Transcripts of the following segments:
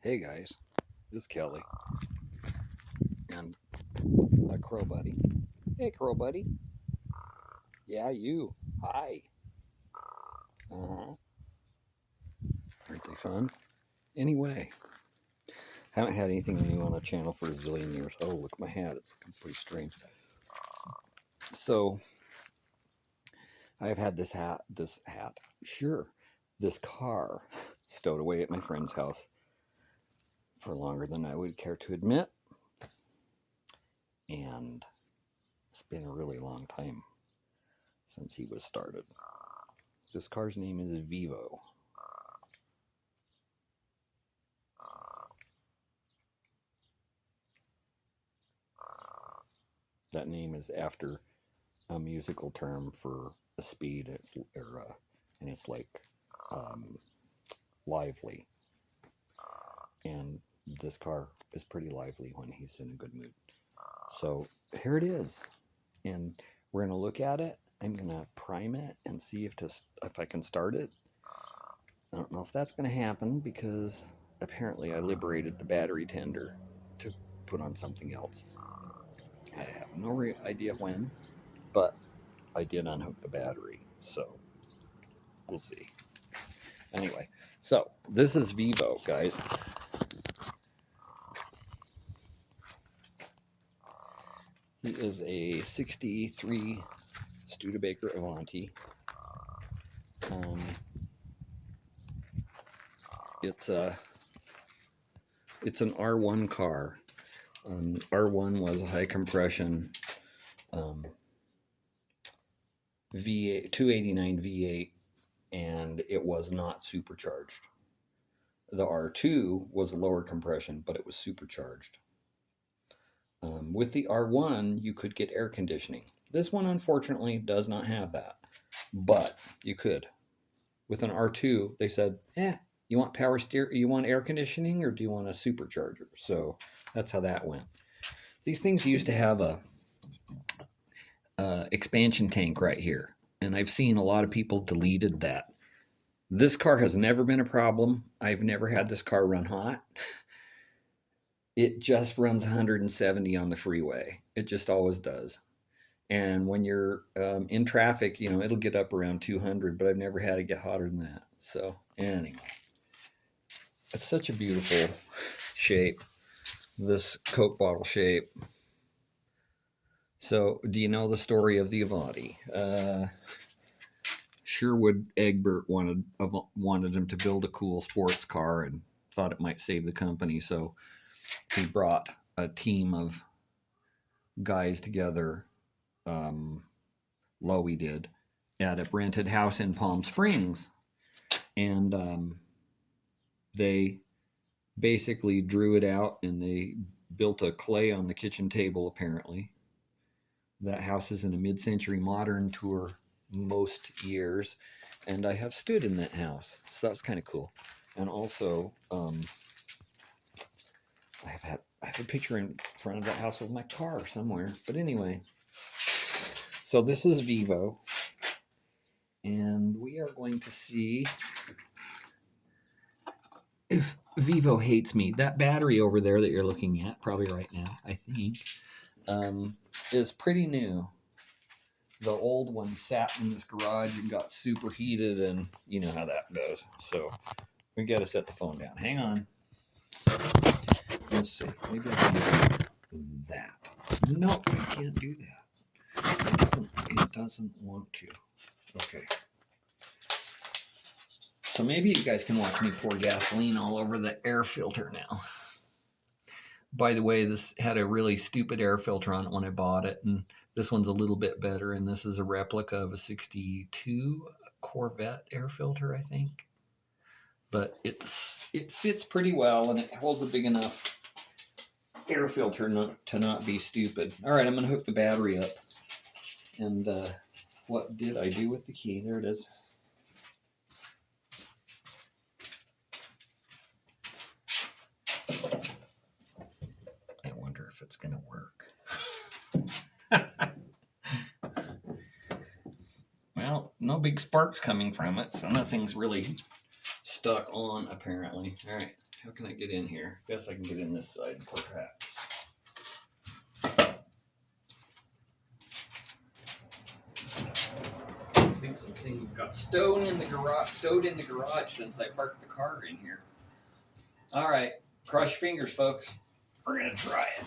Hey guys, this is Kelly and a crow buddy. Hey crow buddy. Yeah, you. Hi. Uh-huh. Aren't they fun? Anyway, haven't had anything new on the channel for a zillion years. Oh, look at my hat. It's pretty strange. So, I've had this car stowed away at my friend's house for longer than I would care to admit. And it's been a really long time since he was started. This car's name is Vivo. That name is after a musical term for a speed. And it's like lively. And this car is pretty lively when he's in a good mood. So here it is, and we're gonna look at it. I'm gonna prime it and see if I can start it. I don't know if that's gonna happen because apparently I liberated the battery tender to put on something else. I have no idea when, but I did unhook the battery, so we'll see. Anyway, so this is Vivo, guys. He is a 63 Studebaker Avanti. It's an R1 car. R1 was a high compression V8, 289 V8, and it was not supercharged. The R2 was lower compression, but it was supercharged. With the R1, you could get air conditioning. This one, unfortunately, does not have that, but you could. With an R2, they said, you want you want air conditioning, or do you want a supercharger? So that's how that went. These things used to have a expansion tank right here, and I've seen a lot of people deleted that. This car has never been a problem. I've never had this car run hot. It just runs 170 on the freeway. It just always does. And when you're in traffic, it'll get up around 200, but I've never had it get hotter than that. So anyway, it's such a beautiful shape, this Coke bottle shape. So do you know the story of the Avanti? Sherwood Egbert wanted him to build a cool sports car and thought it might save the company. So he brought a team of guys together. Lowy did, at a rented house in Palm Springs, and they basically drew it out, and they built a clay on the kitchen table. Apparently, that house is in a mid-century modern tour most years, and I have stood in that house, so that was kind of cool. And also, I have a picture in front of that house of my car somewhere. But anyway, so this is Vivo, and we are going to see if Vivo hates me. That battery over there that you're looking at, probably right now, I think, is pretty new. The old one sat in this garage and got superheated, and you know how that goes. So we got to set the phone down. Hang on. Let's see. Maybe I can do that. No, I can't do that. It doesn't want to. Okay. So maybe you guys can watch me pour gasoline all over the air filter now. By the way, this had a really stupid air filter on it when I bought it, and this one's a little bit better, and this is a replica of a 62 Corvette air filter, I think. But it fits pretty well, and it holds a big enough air filter to not be stupid. All right, I'm going to hook the battery up. And what did I do with the key? There it is. I wonder if it's going to work. Well, no big sparks coming from it, so nothing's really stuck on, apparently. All right, How can I get in here? Guess I can get in this side, perhaps. I think something got stowed in the garage since I parked the car in here. All right, cross your fingers, folks. We're gonna try it.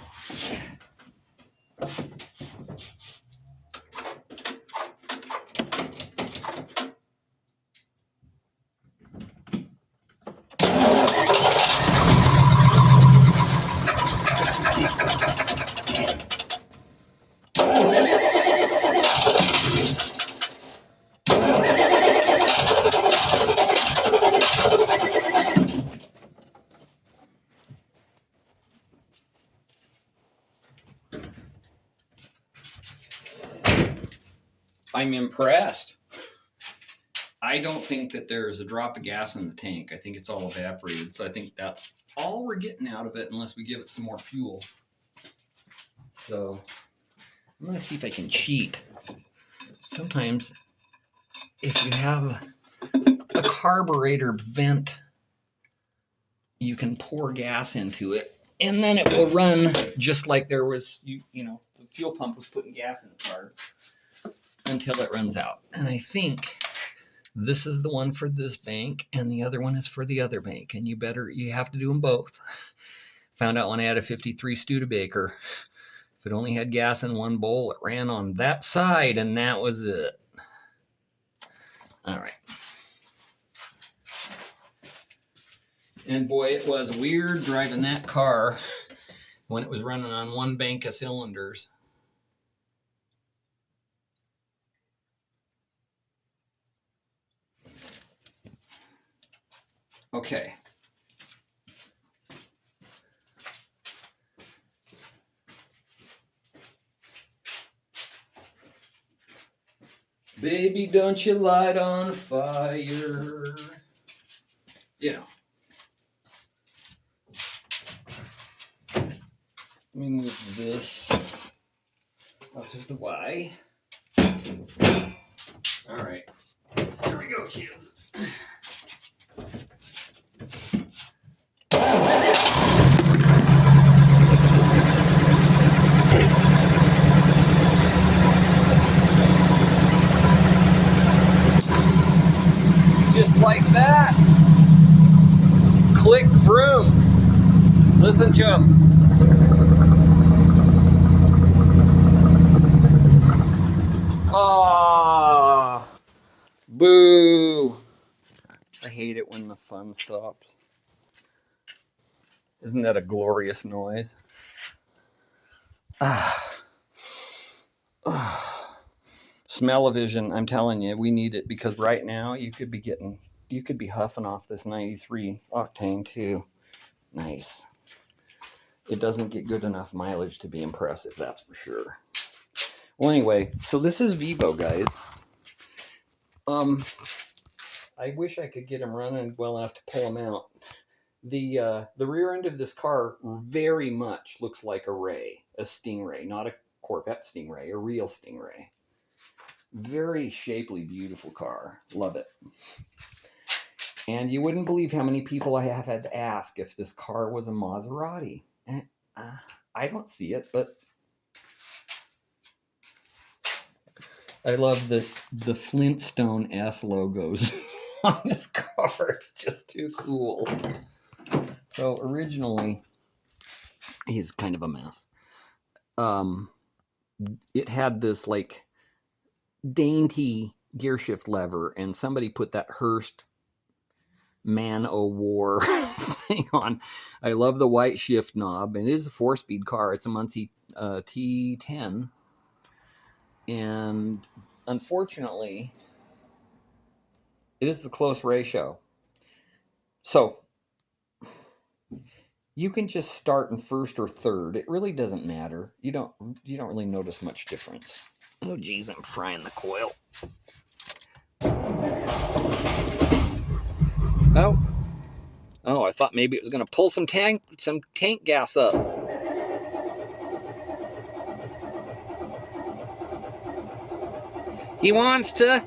I'm impressed. I don't think that there's a drop of gas in the tank. I think it's all evaporated. So I think that's all we're getting out of it unless we give it some more fuel. So I'm going to see if I can cheat. Sometimes if you have a carburetor vent, you can pour gas into it and then it will run just like there was, you know, the fuel pump was putting gas in the car until it runs out. And I think this is the one for this bank and the other one is for the other bank. And you have to do them both. Found out when I had a 53 Studebaker, if it only had gas in one bowl, it ran on that side and that was it. All right. And boy, it was weird driving that car when it was running on one bank of cylinders. Okay. Baby, don't you light on fire. You know. Let me move this out to the Y. All right. Here we go, kids. Just like that. Click vroom. Listen to him. Ah, boo. I hate it when the fun stops. Isn't that a glorious noise? Smell-o-vision, I'm telling you, we need it because right now you could be huffing off this 93 octane too. Nice. It doesn't get good enough mileage to be impressive, that's for sure. Well, anyway, so this is Vivo, guys. I wish I could get them running well enough to pull them out. The rear end of this car very much looks like a Stingray, not a Corvette Stingray, a real Stingray. Very shapely, beautiful car. Love it. And you wouldn't believe how many people I have had to ask if this car was a Maserati. I don't see it, but I love the Flintstone S logos on this car. It's just too cool. So originally, he's kind of a mess. It had this like dainty gear shift lever, and somebody put that Hurst Man-O-War thing on. I love the white shift knob, and it is a 4-speed car. It's a Muncie T10, and unfortunately, it is the close ratio. So you can just start in first or third. It really doesn't matter. You don't really notice much difference. Oh geez, I'm frying the coil. Oh, I thought maybe it was going to pull some tank gas up. He wants to.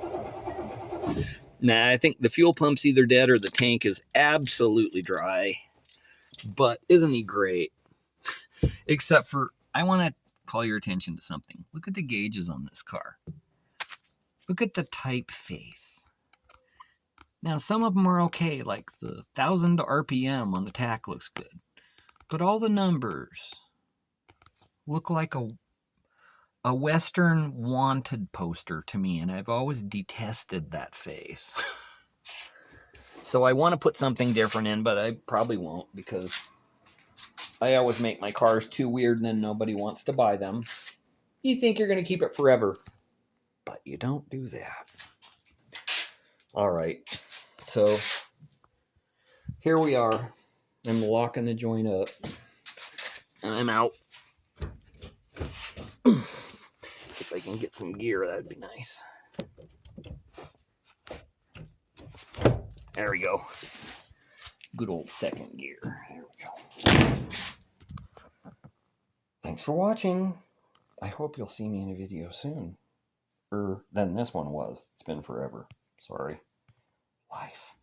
Nah, I think the fuel pump's either dead or the tank is absolutely dry. But isn't he great? Except for, I want to call your attention to something. Look at the gauges on this car. Look at the typeface. Now, some of them are okay, like the 1,000 RPM on the tack looks good. But all the numbers look like a Western wanted poster to me, and I've always detested that face. So I want to put something different in, but I probably won't, because I always make my cars too weird and then nobody wants to buy them. You think you're going to keep it forever, but you don't do that. All right, so here we are. I'm locking the joint up, and I'm out. If I can get some gear, that'd be nice. There we go. Good old second gear. There we go. Thanks for watching. I hope you'll see me in a video soon. Than this one was. It's been forever. Sorry. Life.